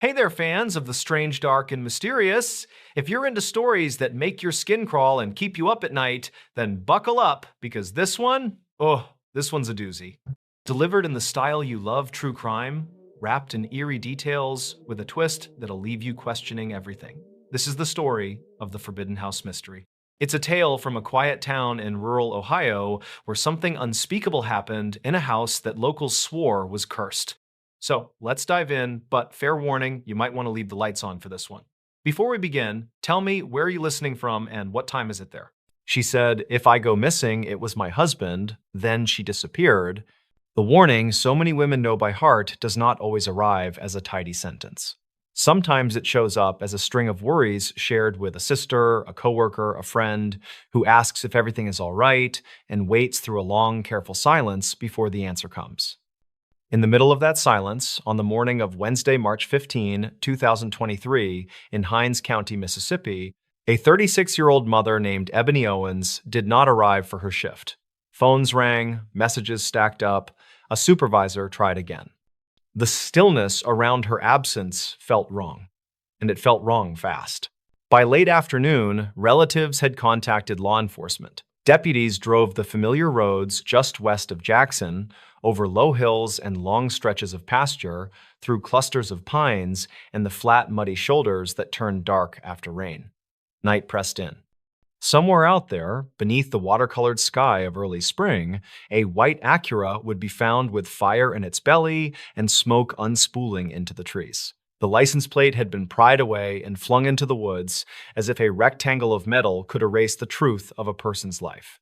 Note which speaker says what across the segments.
Speaker 1: Hey there, fans of the strange, dark, and mysterious. If you're into stories that make your skin crawl and keep you up at night, then buckle up because this one's a doozy. Delivered in the style you love, true crime, wrapped in eerie details with a twist that'll leave you questioning everything. This is the story of the Forbidden House Mystery. It's a tale from a quiet town in rural Ohio where something unspeakable happened in a house that locals swore was cursed. So let's dive in, but fair warning, you might want to leave the lights on for this one. Before we begin, tell me where are you listening from and what time is it there? She said, if I go missing, it was my husband, then she disappeared. The warning so many women know by heart does not always arrive as a tidy sentence. Sometimes it shows up as a string of worries shared with a sister, a coworker, a friend who asks if everything is all right and waits through a long, careful silence before the answer comes. In the middle of that silence, on the morning of Wednesday, March 15, 2023, in Hinds County, Mississippi, a 36-year-old mother named Ebony Owens did not arrive for her shift. Phones rang, messages stacked up, a supervisor tried again. The stillness around her absence felt wrong, and it felt wrong fast. By late afternoon, relatives had contacted law enforcement. Deputies drove the familiar roads just west of Jackson, over low hills and long stretches of pasture, through clusters of pines and the flat, muddy shoulders that turned dark after rain. Night pressed in. Somewhere out there, beneath the watercolored sky of early spring, a white Acura would be found with fire in its belly and smoke unspooling into the trees. The license plate had been pried away and flung into the woods as if a rectangle of metal could erase the truth of a person's life.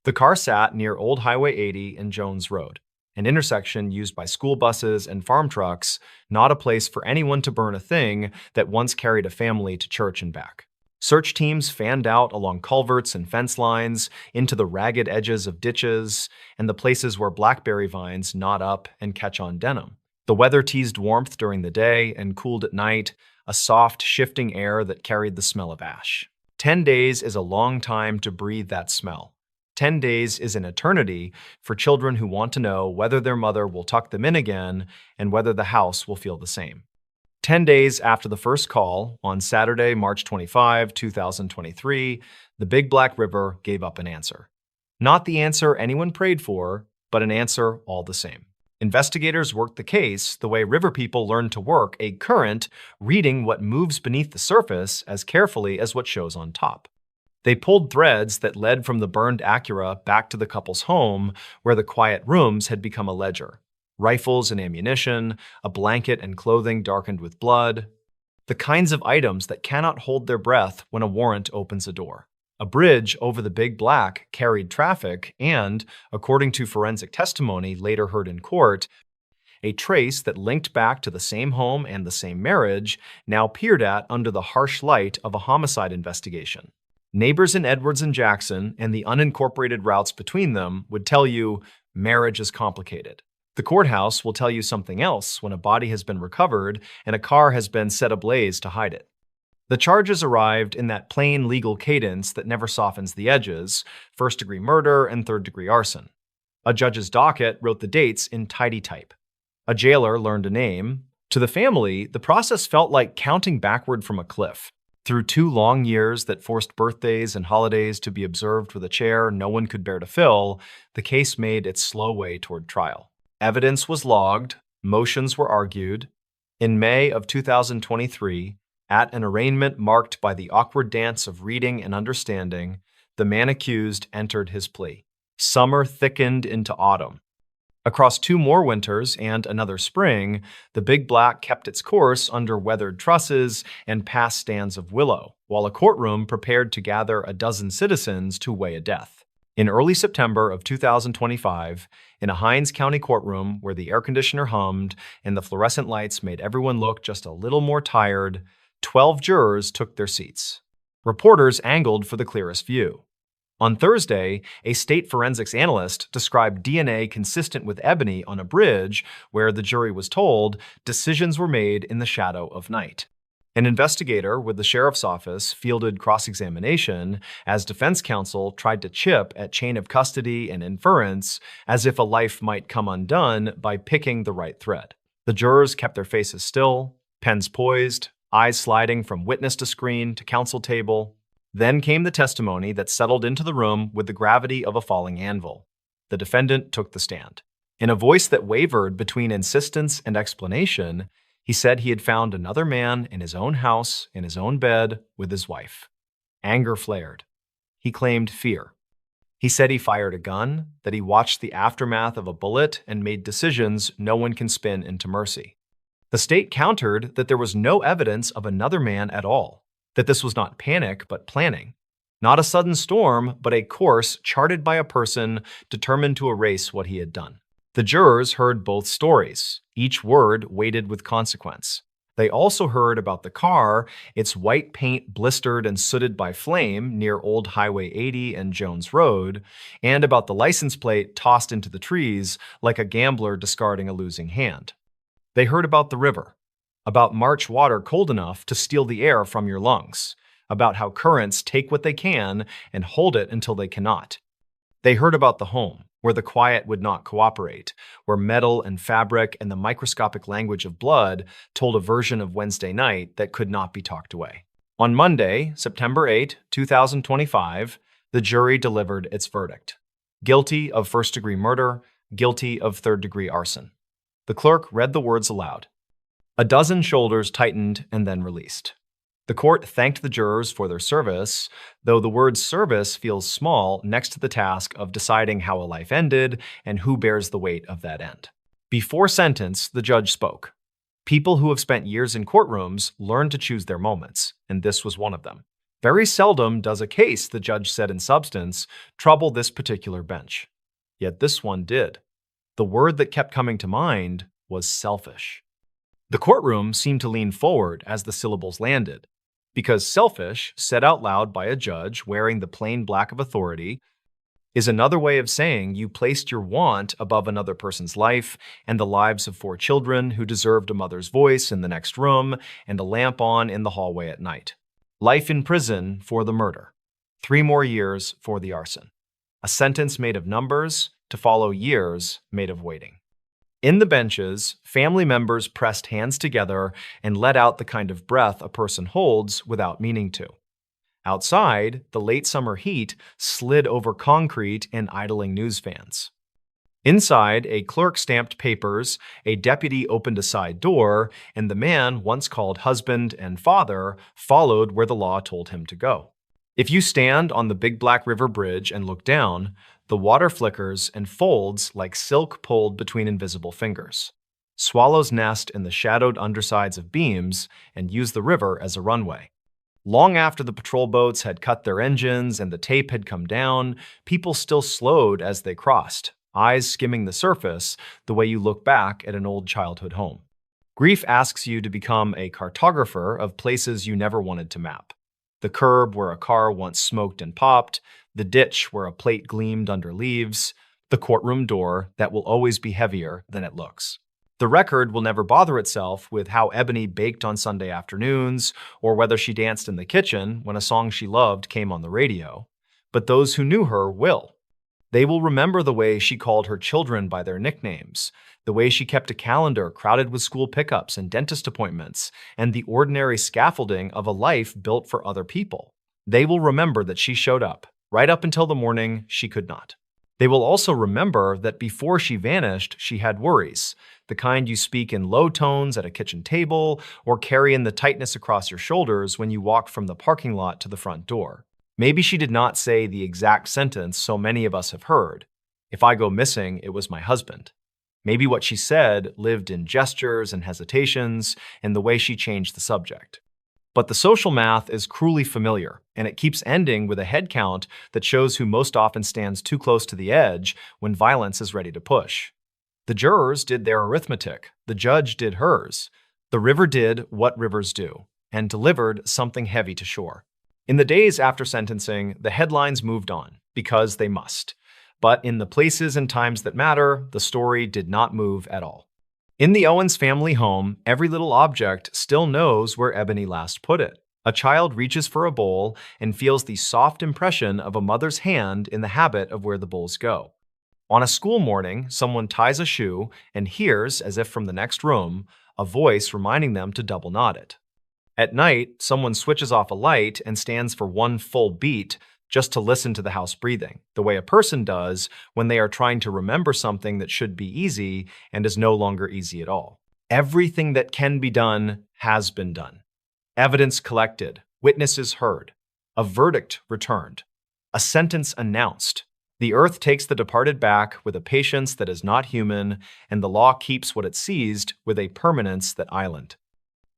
Speaker 1: The car sat near Old Highway 80 and Jones Road, an intersection used by school buses and farm trucks, not a place for anyone to burn a thing that once carried a family to church and back. Search teams fanned out along culverts and fence lines, into the ragged edges of ditches, and the places where blackberry vines knot up and catch on denim. The weather teased warmth during the day and cooled at night, a soft, shifting air that carried the smell of ash. 10 days is a long time to breathe that smell. 10 days is an eternity for children who want to know whether their mother will tuck them in again and whether the house will feel the same. 10 days after the first call, on Saturday, March 25, 2023, the Big Black River gave up an answer. Not the answer anyone prayed for, but an answer all the same. Investigators worked the case the way river people learn to work a current, reading what moves beneath the surface as carefully as what shows on top. They pulled threads that led from the burned Acura back to the couple's home, where the quiet rooms had become a ledger. Rifles and ammunition, a blanket and clothing darkened with blood. The kinds of items that cannot hold their breath when a warrant opens a door. A bridge over the Big Black carried traffic and, according to forensic testimony later heard in court, a trace that linked back to the same home and the same marriage now peered at under the harsh light of a homicide investigation. Neighbors in Edwards and Jackson and the unincorporated routes between them would tell you marriage is complicated. The courthouse will tell you something else when a body has been recovered and a car has been set ablaze to hide it. The charges arrived in that plain legal cadence that never softens the edges: first-degree murder and third-degree arson. A judge's docket wrote the dates in tidy type. A jailer learned a name. To the family, the process felt like counting backward from a cliff. Through 2 long years that forced birthdays and holidays to be observed with a chair no one could bear to fill, the case made its slow way toward trial. Evidence was logged, motions were argued. In May of 2023, at an arraignment marked by the awkward dance of reading and understanding, the man accused entered his plea. Summer thickened into autumn. Across 2 more winters and another spring, the Big Black kept its course under weathered trusses and past stands of willow, while a courtroom prepared to gather a dozen citizens to weigh a death. In early September of 2025, in a Hinds County courtroom where the air conditioner hummed and the fluorescent lights made everyone look just a little more tired, 12 jurors took their seats. Reporters angled for the clearest view. On Thursday, a state forensics analyst described DNA consistent with ebony on a bridge where the jury was told decisions were made in the shadow of night. An investigator with the sheriff's office fielded cross-examination as defense counsel tried to chip at chain of custody and inference as if a life might come undone by picking the right thread. The jurors kept their faces still, Pens poised, eyes sliding from witness to screen to counsel table. Then came the testimony that settled into the room with the gravity of a falling anvil. The defendant took the stand. In a voice that wavered between insistence and explanation, he said he had found another man in his own house, in his own bed, with his wife. Anger flared. He claimed fear. He said he fired a gun, that he watched the aftermath of a bullet and made decisions no one can spin into mercy. The state countered that there was no evidence of another man at all, that this was not panic but planning, not a sudden storm but a course charted by a person determined to erase what he had done. The jurors heard both stories, each word weighted with consequence. They also heard about the car, its white paint blistered and sooted by flame near Old Highway 80 and Jones Road, and about the license plate tossed into the trees like a gambler discarding a losing hand. They heard about the river, about March water cold enough to steal the air from your lungs, about how currents take what they can and hold it until they cannot. They heard about the home, where the quiet would not cooperate, where metal and fabric and the microscopic language of blood told a version of Wednesday night that could not be talked away. On Monday, September 8, 2025, the jury delivered its verdict. Guilty of first-degree murder, guilty of third-degree arson. The clerk read the words aloud. A dozen shoulders tightened and then released. The court thanked the jurors for their service, though the word service feels small next to the task of deciding how a life ended and who bears the weight of that end. Before sentence, the judge spoke. People who have spent years in courtrooms learn to choose their moments, and this was one of them. Very seldom does a case, the judge said in substance, trouble this particular bench. Yet this one did. The word that kept coming to mind was selfish. The courtroom seemed to lean forward as the syllables landed, because selfish, said out loud by a judge wearing the plain black of authority, is another way of saying you placed your want above another person's life and the lives of 4 children who deserved a mother's voice in the next room and a lamp on in the hallway at night. Life in prison for the murder. 3 more years for the arson. A sentence made of numbers to follow years made of waiting. In the benches, family members pressed hands together and let out the kind of breath a person holds without meaning to. Outside, the late summer heat slid over concrete and idling news fans. Inside, a clerk stamped papers, a deputy opened a side door, and the man once called husband and father followed where the law told him to go. If you stand on the Big Black River Bridge and look down, the water flickers and folds like silk pulled between invisible fingers. Swallows nest in the shadowed undersides of beams and use the river as a runway. Long after the patrol boats had cut their engines and the tape had come down, people still slowed as they crossed, eyes skimming the surface the way you look back at an old childhood home. Grief asks you to become a cartographer of places you never wanted to map. The curb where a car once smoked and popped, the ditch where a plate gleamed under leaves, the courtroom door that will always be heavier than it looks. The record will never bother itself with how Ebony baked on Sunday afternoons or whether she danced in the kitchen when a song she loved came on the radio, but those who knew her will. They will remember the way she called her children by their nicknames, the way she kept a calendar crowded with school pickups and dentist appointments, and the ordinary scaffolding of a life built for other people. They will remember that she showed up, right up until the morning she could not. They will also remember that before she vanished, she had worries, the kind you speak in low tones at a kitchen table or carry in the tightness across your shoulders when you walk from the parking lot to the front door. Maybe she did not say the exact sentence so many of us have heard. If I go missing, it was my husband. Maybe what she said lived in gestures and hesitations and the way she changed the subject. But the social math is cruelly familiar, and it keeps ending with a head count that shows who most often stands too close to the edge when violence is ready to push. The jurors did their arithmetic. The judge did hers. The river did what rivers do, and delivered something heavy to shore. In the days after sentencing, the headlines moved on, because they must. But in the places and times that matter, the story did not move at all. In the Owens family home, every little object still knows where Ebony last put it. A child reaches for a bowl and feels the soft impression of a mother's hand in the habit of where the bowls go. On a school morning, someone ties a shoe and hears, as if from the next room, a voice reminding them to double knot it. At night, someone switches off a light and stands for one full beat just to listen to the house breathing, the way a person does when they are trying to remember something that should be easy and is no longer easy at all. Everything that can be done has been done. Evidence collected, witnesses heard, a verdict returned, a sentence announced. The earth takes the departed back with a patience that is not human, and the law keeps what it seized with a permanence that island.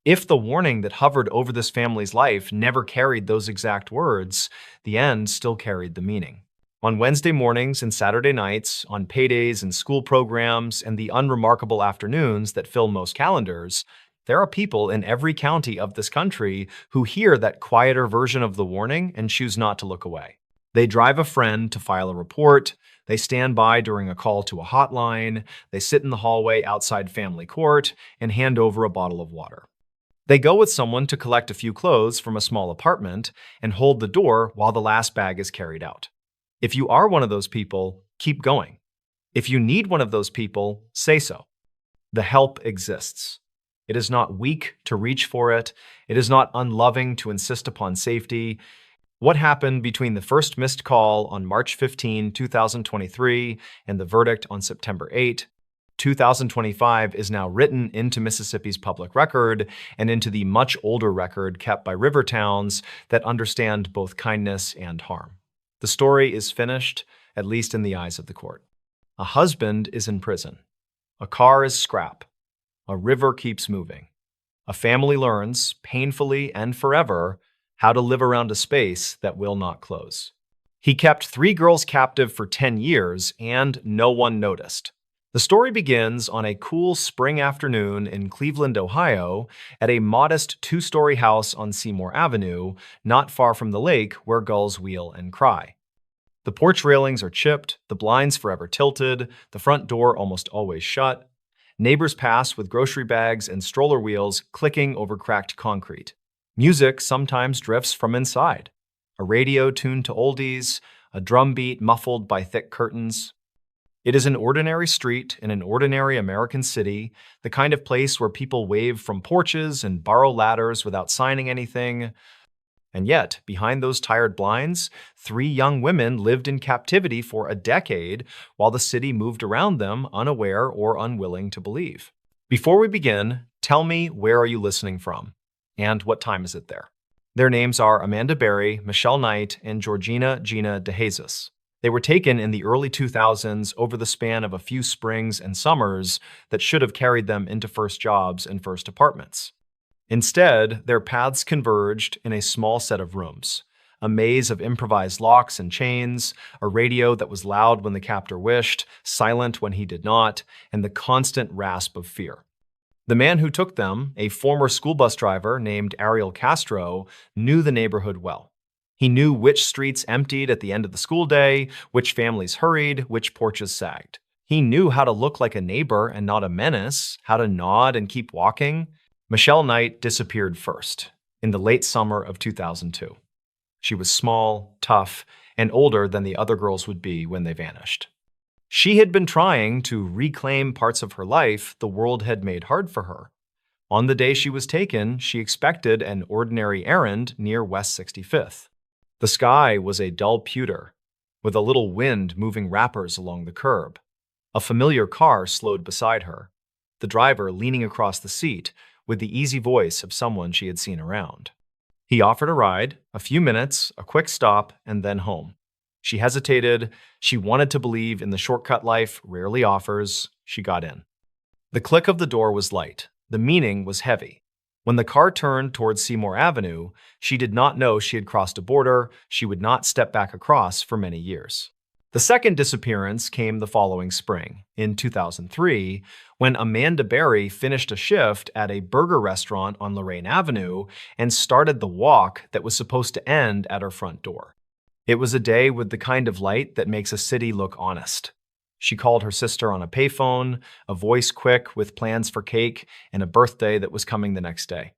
Speaker 1: If the warning that hovered over this family's life never carried those exact words, the end still carried the meaning. On Wednesday mornings and Saturday nights, on paydays and school programs, and the unremarkable afternoons that fill most calendars, there are people in every county of this country who hear that quieter version of the warning and choose not to look away. They drive a friend to file a report, they stand by during a call to a hotline, they sit in the hallway outside family court and hand over a bottle of water. They go with someone to collect a few clothes from a small apartment and hold the door while the last bag is carried out. If you are one of those people, keep going. If you need one of those people, say so. The help exists. It is not weak to reach for it. It is not unloving to insist upon safety. What happened between the first missed call on March 15, 2023, and the verdict on September 8, 2025 is now written into Mississippi's public record and into the much older record kept by river towns that understand both kindness and harm. The story is finished, at least in the eyes of the court. A husband is in prison. A car is scrap. A river keeps moving. A family learns, painfully and forever, how to live around a space that will not close. He kept 3 girls captive for 10 years, and no one noticed. The story begins on a cool spring afternoon in Cleveland, Ohio, at a modest 2-story house on Seymour Avenue, not far from the lake where gulls wheel and cry. The porch railings are chipped, the blinds forever tilted, the front door almost always shut. Neighbors pass with grocery bags and stroller wheels clicking over cracked concrete. Music sometimes drifts from inside. A radio tuned to oldies, a drum beat muffled by thick curtains. It is an ordinary street in an ordinary American city, the kind of place where people wave from porches and borrow ladders without signing anything. And yet, behind those tired blinds, 3 young women lived in captivity for a decade while the city moved around them, unaware or unwilling to believe. Before we begin, tell me, where are you listening from? And what time is it there? Their names are Amanda Berry, Michelle Knight, and Georgina Gina DeJesus. They were taken in the early 2000s over the span of a few springs and summers that should have carried them into first jobs and first apartments. Instead, their paths converged in a small set of rooms, a maze of improvised locks and chains, a radio that was loud when the captor wished, silent when he did not, and the constant rasp of fear. The man who took them, a former school bus driver named Ariel Castro, knew the neighborhood well. He knew which streets emptied at the end of the school day, which families hurried, which porches sagged. He knew how to look like a neighbor and not a menace, how to nod and keep walking. Michelle Knight disappeared first, in the late summer of 2002. She was small, tough, and older than the other girls would be when they vanished. She had been trying to reclaim parts of her life the world had made hard for her. On the day she was taken, she expected an ordinary errand near West 65th. The sky was a dull pewter, with a little wind moving wrappers along the curb. A familiar car slowed beside her, the driver leaning across the seat with the easy voice of someone she had seen around. He offered a ride, a few minutes, a quick stop, and then home. She hesitated. She wanted to believe in the shortcut life rarely offers. She got in. The click of the door was light. The meaning was heavy. When the car turned towards Seymour Avenue, she did not know she had crossed a border she would not step back across for many years. The second disappearance came the following spring, in 2003, when Amanda Berry finished a shift at a burger restaurant on Lorraine Avenue and started the walk that was supposed to end at her front door. It was a day with the kind of light that makes a city look honest. She called her sister on a payphone, a voice quick with plans for cake and a birthday that was coming the next day.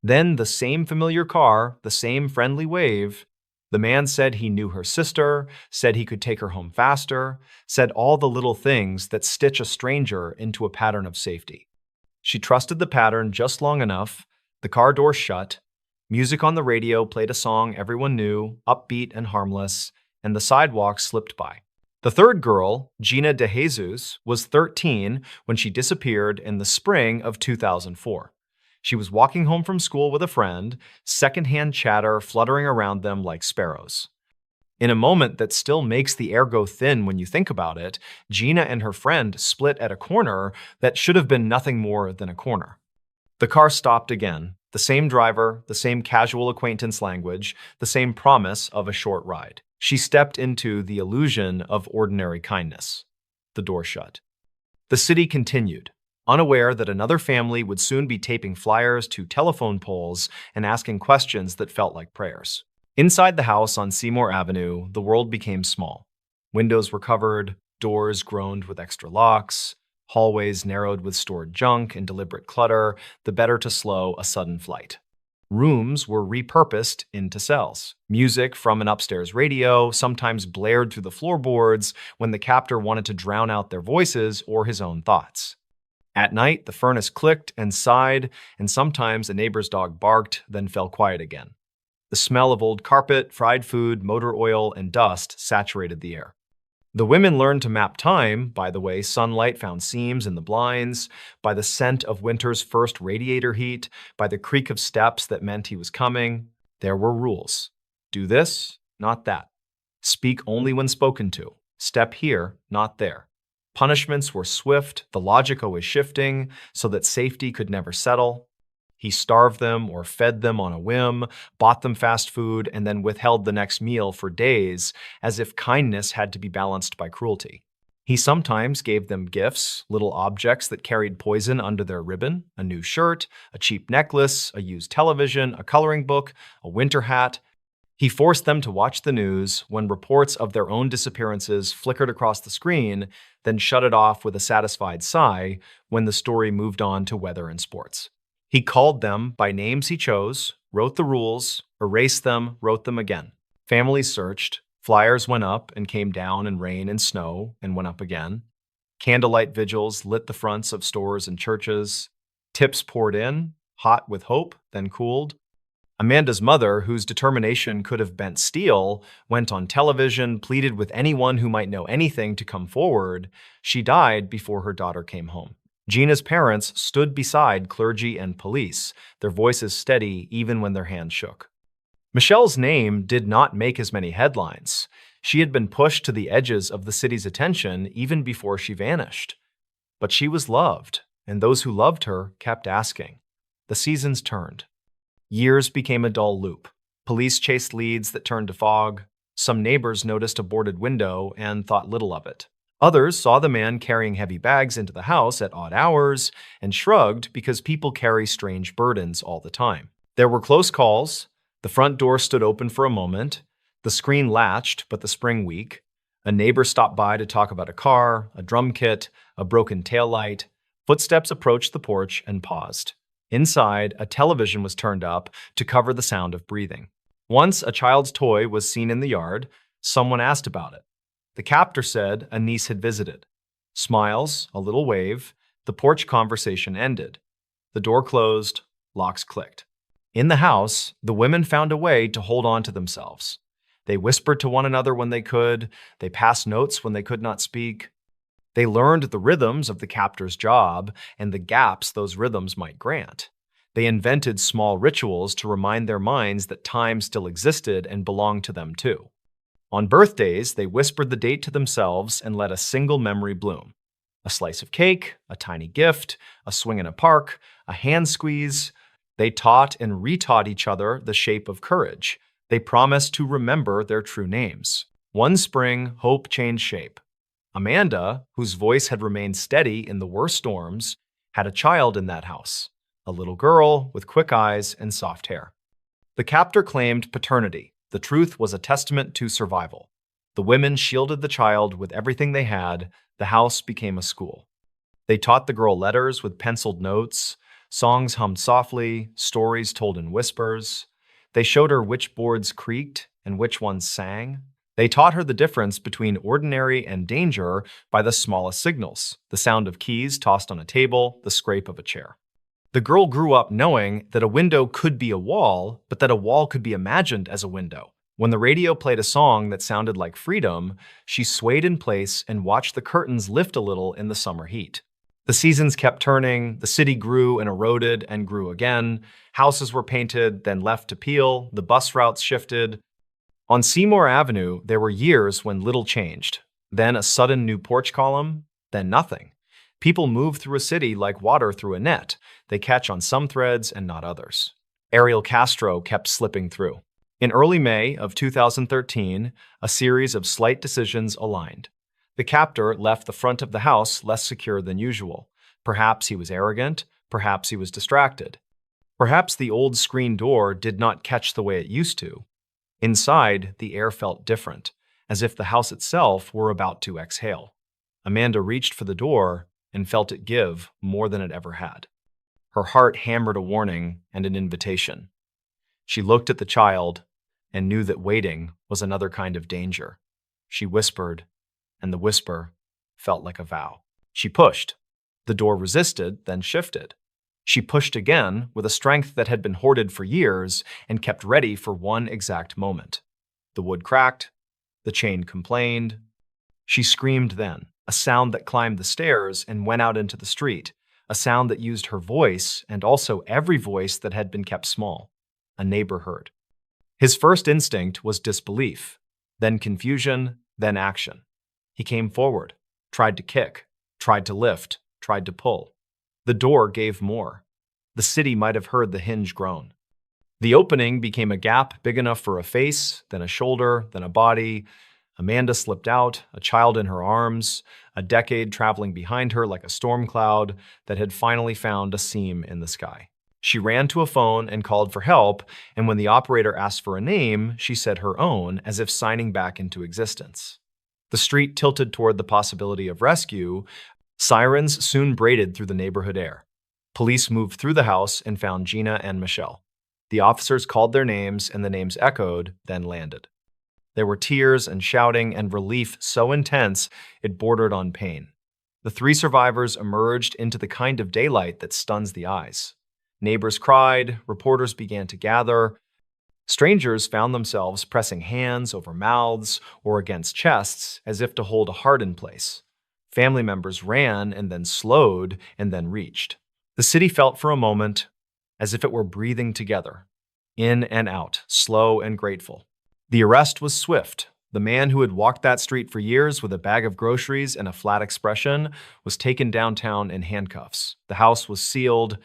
Speaker 1: Then the same familiar car, the same friendly wave. The man said he knew her sister, said he could take her home faster, said all the little things that stitch a stranger into a pattern of safety. She trusted the pattern just long enough. The car door shut. Music on the radio played a song everyone knew, upbeat and harmless, and the sidewalk slipped by. The third girl, Gina De Jesus, was 13 when she disappeared in the spring of 2004. She was walking home from school with a friend, secondhand chatter fluttering around them like sparrows. In a moment that still makes the air go thin when you think about it, Gina and her friend split at a corner that should have been nothing more than a corner. The car stopped again, the same driver, the same casual acquaintance language, the same promise of a short ride. She stepped into the illusion of ordinary kindness. The door shut. The city continued, unaware that another family would soon be taping flyers to telephone poles and asking questions that felt like prayers. Inside the house on Seymour Avenue, the world became small. Windows were covered, doors groaned with extra locks, hallways narrowed with stored junk and deliberate clutter, the better to slow a sudden flight. Rooms were repurposed into cells. Music from an upstairs radio sometimes blared through the floorboards when the captor wanted to drown out their voices or his own thoughts. At night, the furnace clicked and sighed, and sometimes a neighbor's dog barked, then fell quiet again. The smell of old carpet, fried food, motor oil, and dust saturated the air. The women learned to map time by the way sunlight found seams in the blinds, by the scent of winter's first radiator heat, by the creak of steps that meant he was coming. There were rules. Do this, not that. Speak only when spoken to. Step here, not there. Punishments were swift, the logic always shifting, so that safety could never settle. He starved them or fed them on a whim, bought them fast food, and then withheld the next meal for days, as if kindness had to be balanced by cruelty. He sometimes gave them gifts, little objects that carried poison under their ribbon, a new shirt, a cheap necklace, a used television, a coloring book, a winter hat. He forced them to watch the news when reports of their own disappearances flickered across the screen, then shut it off with a satisfied sigh when the story moved on to weather and sports. He called them by names he chose, wrote the rules, erased them, wrote them again. Families searched, flyers went up and came down in rain and snow and went up again. Candlelight vigils lit the fronts of stores and churches. Tips poured in, hot with hope, then cooled. Amanda's mother, whose determination could have bent steel, went on television, pleaded with anyone who might know anything to come forward. She died before her daughter came home. Gina's parents stood beside clergy and police, their voices steady even when their hands shook. Michelle's name did not make as many headlines. She had been pushed to the edges of the city's attention even before she vanished. But she was loved, and those who loved her kept asking. The seasons turned. Years became a dull loop. Police chased leads that turned to fog. Some neighbors noticed a boarded window and thought little of it. Others saw the man carrying heavy bags into the house at odd hours and shrugged because people carry strange burdens all the time. There were close calls. The front door stood open for a moment. The screen latched, but the spring weak. A neighbor stopped by to talk about a car, a drum kit, a broken taillight. Footsteps approached the porch and paused. Inside, a television was turned up to cover the sound of breathing. Once a child's toy was seen in the yard. Someone asked about it. The captor said a niece had visited. Smiles, a little wave, the porch conversation ended. The door closed, locks clicked. In the house, the women found a way to hold on to themselves. They whispered to one another when they could. They passed notes when they could not speak. They learned the rhythms of the captor's job and the gaps those rhythms might grant. They invented small rituals to remind their minds that time still existed and belonged to them too. On birthdays, they whispered the date to themselves and let a single memory bloom. A slice of cake, a tiny gift, a swing in a park, a hand squeeze. They taught and retaught each other the shape of courage. They promised to remember their true names. One spring, hope changed shape. Amanda, whose voice had remained steady in the worst storms, had a child in that house, a little girl with quick eyes and soft hair. The captor claimed paternity. The truth was a testament to survival. The women shielded the child with everything they had. The house became a school. They taught the girl letters with penciled notes, songs hummed softly, stories told in whispers. They showed her which boards creaked and which ones sang. They taught her the difference between ordinary and danger by the smallest signals: the sound of keys tossed on a table, the scrape of a chair. The girl grew up knowing that a window could be a wall, but that a wall could be imagined as a window. When the radio played a song that sounded like freedom, she swayed in place and watched the curtains lift a little in the summer heat. The seasons kept turning, the city grew and eroded and grew again. Houses were painted, then left to peel, the bus routes shifted. On Seymour Avenue, there were years when little changed. Then a sudden new porch column, then nothing. People move through a city like water through a net. They catch on some threads and not others. Ariel Castro kept slipping through. In early May of 2013, a series of slight decisions aligned. The captor left the front of the house less secure than usual. Perhaps he was arrogant, perhaps he was distracted. Perhaps the old screen door did not catch the way it used to. Inside, the air felt different, as if the house itself were about to exhale. Amanda reached for the door and felt it give more than it ever had. Her heart hammered a warning and an invitation. She looked at the child and knew that waiting was another kind of danger. She whispered, and the whisper felt like a vow. She pushed. The door resisted, then shifted. She pushed again with a strength that had been hoarded for years and kept ready for one exact moment. The wood cracked. The chain complained. She screamed then, a sound that climbed the stairs and went out into the street, a sound that used her voice and also every voice that had been kept small. A neighbor heard. His first instinct was disbelief, then confusion, then action. He came forward, tried to kick, tried to lift, tried to pull. The door gave more. The city might have heard the hinge groan. The opening became a gap big enough for a face, then a shoulder, then a body. Amanda slipped out, a child in her arms, a decade traveling behind her like a storm cloud that had finally found a seam in the sky. She ran to a phone and called for help, and when the operator asked for a name, she said her own, as if signing back into existence. The street tilted toward the possibility of rescue. Sirens soon braided through the neighborhood air. Police moved through the house and found Gina and Michelle. The officers called their names, and the names echoed, then landed. There were tears and shouting and relief so intense it bordered on pain. The three survivors emerged into the kind of daylight that stuns the eyes. Neighbors cried, reporters began to gather. Strangers found themselves pressing hands over mouths or against chests as if to hold a heart in place. Family members ran and then slowed and then reached. The city felt for a moment as if it were breathing together, in and out, slow and grateful. The arrest was swift. The man who had walked that street for years with a bag of groceries and a flat expression was taken downtown in handcuffs. The house was sealed.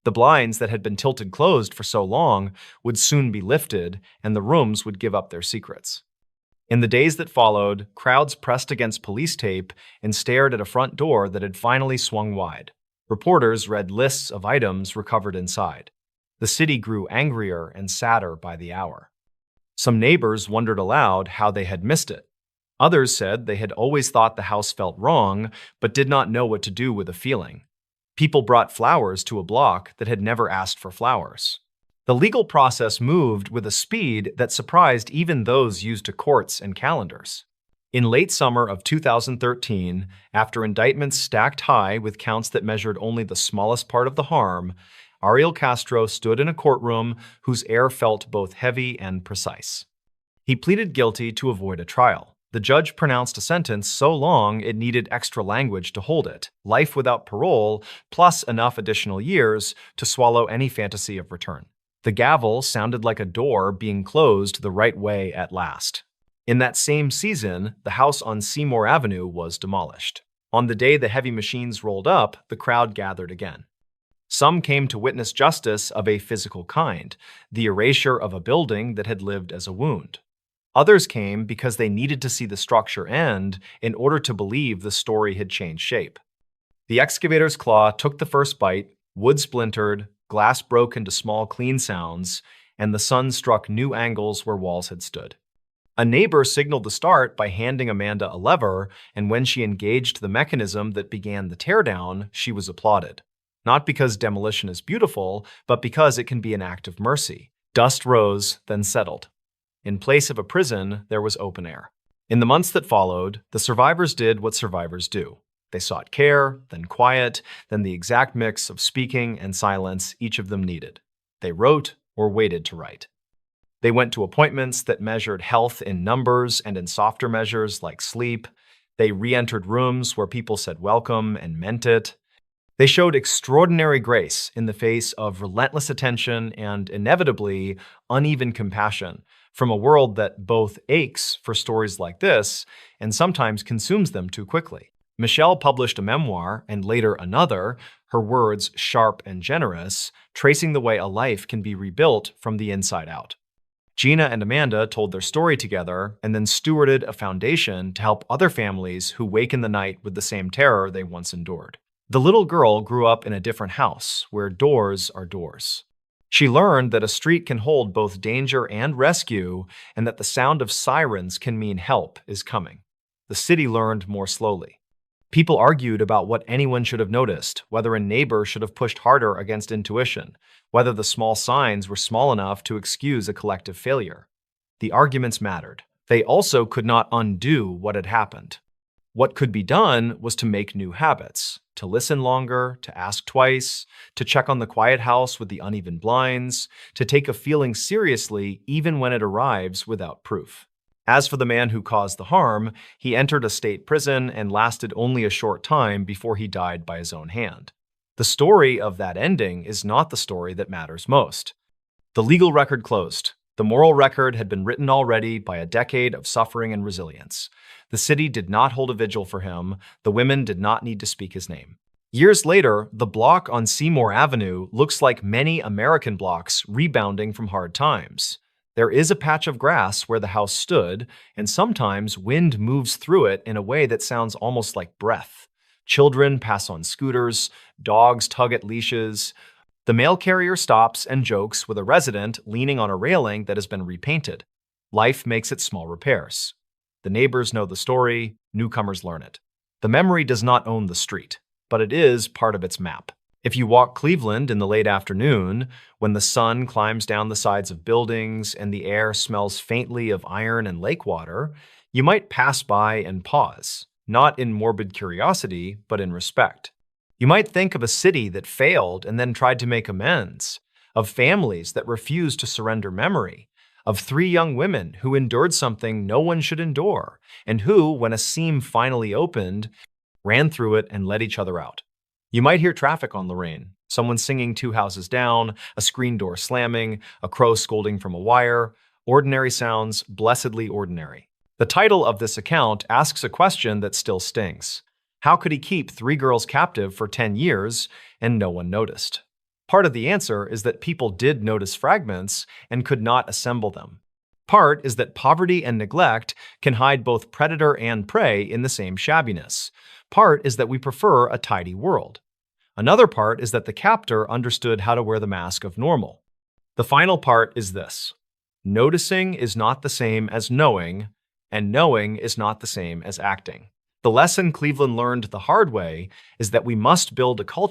Speaker 1: The blinds that had been tilted closed for so long would soon be lifted, and the rooms would give up their secrets. In the days that followed, crowds pressed against police tape and stared at a front door that had finally swung wide. Reporters read lists of items recovered inside. The city grew angrier and sadder by the hour. Some neighbors wondered aloud how they had missed it. Others said they had always thought the house felt wrong, but did not know what to do with a feeling. People brought flowers to a block that had never asked for flowers. The legal process moved with a speed that surprised even those used to courts and calendars. In late summer of 2013, after indictments stacked high with counts that measured only the smallest part of the harm, Ariel Castro stood in a courtroom whose air felt both heavy and precise. He pleaded guilty to avoid a trial. The judge pronounced a sentence so long it needed extra language to hold it: life without parole, plus enough additional years to swallow any fantasy of return. The gavel sounded like a door being closed the right way at last. In that same season, the house on Seymour Avenue was demolished. On the day the heavy machines rolled up, the crowd gathered again. Some came to witness justice of a physical kind, the erasure of a building that had lived as a wound. Others came because they needed to see the structure end in order to believe the story had changed shape. The excavator's claw took the first bite, wood splintered, glass broke into small clean sounds, and the sun struck new angles where walls had stood. A neighbor signaled the start by handing Amanda a lever, and when she engaged the mechanism that began the teardown, she was applauded. Not because demolition is beautiful, but because it can be an act of mercy. Dust rose, then settled. In place of a prison, there was open air. In the months that followed, the survivors did what survivors do. They sought care, then quiet, then the exact mix of speaking and silence each of them needed. They wrote or waited to write. They went to appointments that measured health in numbers and in softer measures like sleep. They re-entered rooms where people said welcome and meant it. They showed extraordinary grace in the face of relentless attention and, inevitably, uneven compassion from a world that both aches for stories like this and sometimes consumes them too quickly. Michelle published a memoir and later another, her words sharp and generous, tracing the way a life can be rebuilt from the inside out. Gina and Amanda told their story together and then stewarded a foundation to help other families who wake in the night with the same terror they once endured. The little girl grew up in a different house where doors are doors. She learned that a street can hold both danger and rescue, and that the sound of sirens can mean help is coming. The city learned more slowly. People argued about what anyone should have noticed, whether a neighbor should have pushed harder against intuition, whether the small signs were small enough to excuse a collective failure. The arguments mattered. They also could not undo what had happened. What could be done was to make new habits, to listen longer, to ask twice, to check on the quiet house with the uneven blinds, to take a feeling seriously even when it arrives without proof. As for the man who caused the harm, he entered a state prison and lasted only a short time before he died by his own hand. The story of that ending is not the story that matters most. The legal record closed. The moral record had been written already by a decade of suffering and resilience. The city did not hold a vigil for him. The women did not need to speak his name. Years later, the block on Seymour Avenue looks like many American blocks rebounding from hard times. There is a patch of grass where the house stood, and sometimes wind moves through it in a way that sounds almost like breath. Children pass on scooters, dogs tug at leashes. The mail carrier stops and jokes with a resident leaning on a railing that has been repainted. Life makes its small repairs. The neighbors know the story, newcomers learn it. The memory does not own the street, but it is part of its map. If you walk Cleveland in the late afternoon, when the sun climbs down the sides of buildings and the air smells faintly of iron and lake water, you might pass by and pause, not in morbid curiosity, but in respect. You might think of a city that failed and then tried to make amends, of families that refused to surrender memory, of 3 young women who endured something no one should endure, and who, when a seam finally opened, ran through it and let each other out. You might hear traffic on Lorraine, someone singing 2 houses down, a screen door slamming, a crow scolding from a wire. Ordinary sounds, blessedly ordinary. The title of this account asks a question that still stings. How could he keep 3 girls captive for 10 years and no one noticed? Part of the answer is that people did notice fragments and could not assemble them. Part is that poverty and neglect can hide both predator and prey in the same shabbiness. Part is that we prefer a tidy world. Another part is that the captor understood how to wear the mask of normal. The final part is this. Noticing is not the same as knowing, and knowing is not the same as acting. The lesson Cleveland learned the hard way is that we must build a culture